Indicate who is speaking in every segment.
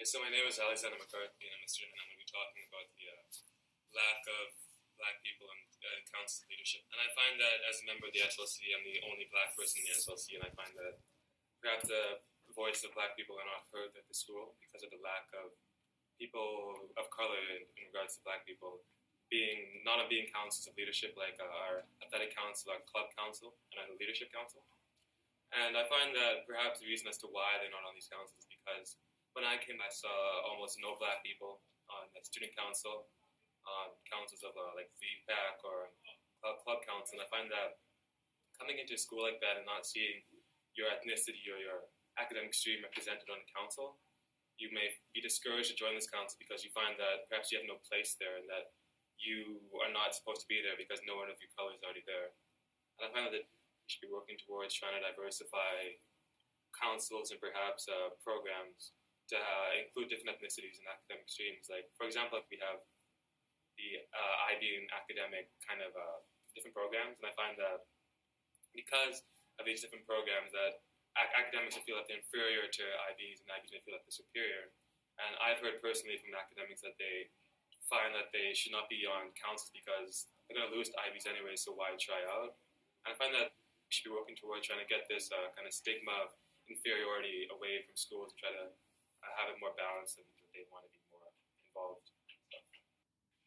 Speaker 1: So my name is Alexander McCarthy, and I'm a student, and I'm going to be talking about the lack of black people in council leadership. And I find that as a member of the SLC, I'm the only black person in the SLC, and I find that perhaps the voice of black people are not heard at the school because of the lack of people of color in regards to black people not being councils of leadership like our athletic council, our club council, and our leadership council. And I find that perhaps the reason as to why they're not on these councils is because when I came, I saw almost no black people on the student council, on councils of like VPAC or club council. And I find that coming into a school like that and not seeing your ethnicity or your academic stream represented on the council, you may be discouraged to join this council because you find that perhaps you have no place there and that you are not supposed to be there because no one of your color is already there. And I find that we should be working towards trying to diversify councils and perhaps programs to include different ethnicities and academic streams. Like, for example, if we have the IB and academic kind of different programs, and I find that because of these different programs that academics will feel that they're inferior to IBs, and IBs may feel that they're superior. And I've heard personally from academics that they find that they should not be on councils because they're going to lose to IBs anyway, so why try out? And I find that we should be working towards trying to get this kind of stigma of inferiority away from schools and try to have it more balanced and that they want to be more involved.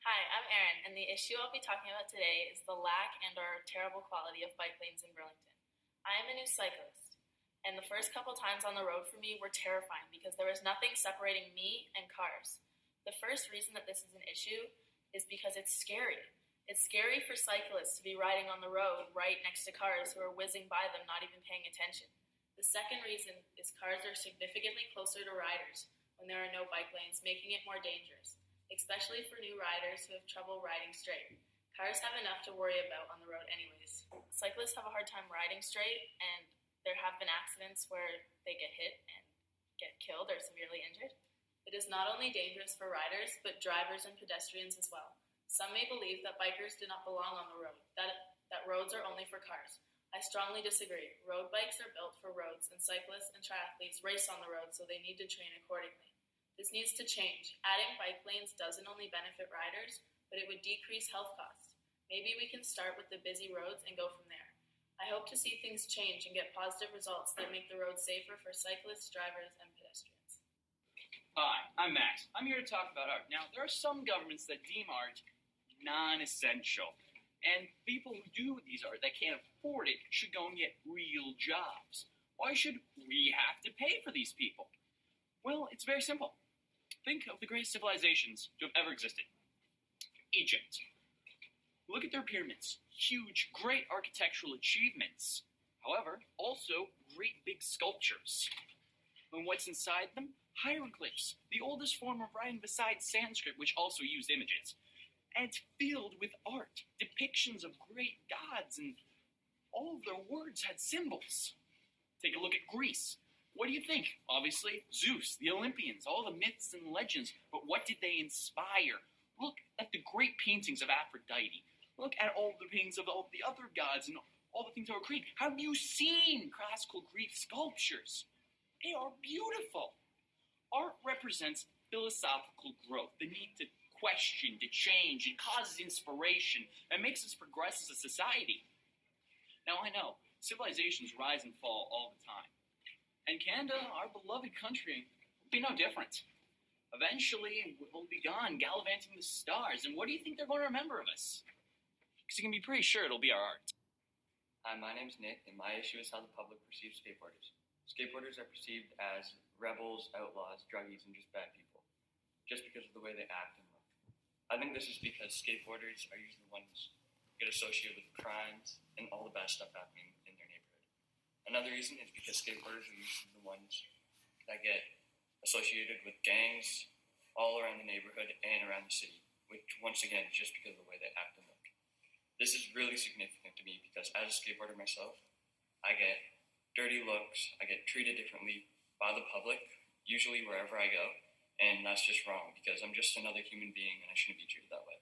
Speaker 2: Hi, I'm Erin, and the issue I'll be talking about today is the lack and or terrible quality of bike lanes in Burlington. I am a new cyclist, and the first couple times on the road for me were terrifying because there was nothing separating me and cars. The first reason that this is an issue is because it's scary. It's scary for cyclists to be riding on the road right next to cars who are whizzing by them, not even paying attention. The second reason is cars are significantly closer to riders when there are no bike lanes, making it more dangerous, especially for new riders who have trouble riding straight. Cars have enough to worry about on the road anyways. Cyclists have a hard time riding straight, and there have been accidents where they get hit and get killed or severely injured. It is not only dangerous for riders, but drivers and pedestrians as well. Some may believe that bikers do not belong on the road, that roads are only for cars. I strongly disagree. Road bikes are built for roads, and cyclists and triathletes race on the road, so they need to train accordingly. This needs to change. Adding bike lanes doesn't only benefit riders, but it would decrease health costs. Maybe we can start with the busy roads and go from there. I hope to see things change and get positive results that make the road safer for cyclists, drivers, and pedestrians.
Speaker 3: Hi, I'm Max. I'm here to talk about art. Now, there are some governments that deem art non-essential. And people who do these art that can't afford it should go and get real jobs. Why should we have to pay for these people? Well, it's very simple. Think of the greatest civilizations to have ever existed. Egypt. Look at their pyramids. Huge, great architectural achievements. However, also great big sculptures. And what's inside them? Hieroglyphs, the oldest form of writing besides Sanskrit, which also used images. And it's filled with art, depictions of great gods, and all of their words had symbols. Take a look at Greece. What do you think? Obviously, Zeus, the Olympians, all the myths and legends. But what did they inspire? Look at the great paintings of Aphrodite. Look at all the paintings of all the other gods and all the things that were created. Have you seen classical Greek sculptures? They are beautiful. Art represents philosophical growth, the need to question, to change. It causes inspiration and makes us progress as a society. Now, I know civilizations rise and fall all the time. And Canada, our beloved country, will be no different. Eventually, we'll be gone, gallivanting the stars. And what do you think they're going to remember of us? Because you can be pretty sure it'll be our art.
Speaker 4: Hi, my name's Nick, and my issue is how the public perceives skateboarders. Skateboarders are perceived as rebels, outlaws, druggies, and just bad people, just because of the way they act and look. I think this is because skateboarders are usually the ones who get associated with crimes and all the bad stuff happening in their neighborhood. Another reason is because skateboarders are usually the ones that get associated with gangs all around the neighborhood and around the city, which once again is just because of the way they act and look. This is really significant to me because as a skateboarder myself, I get dirty looks, I get treated differently by the public, usually wherever I go, and that's just wrong because I'm just another human being and I shouldn't be treated that way.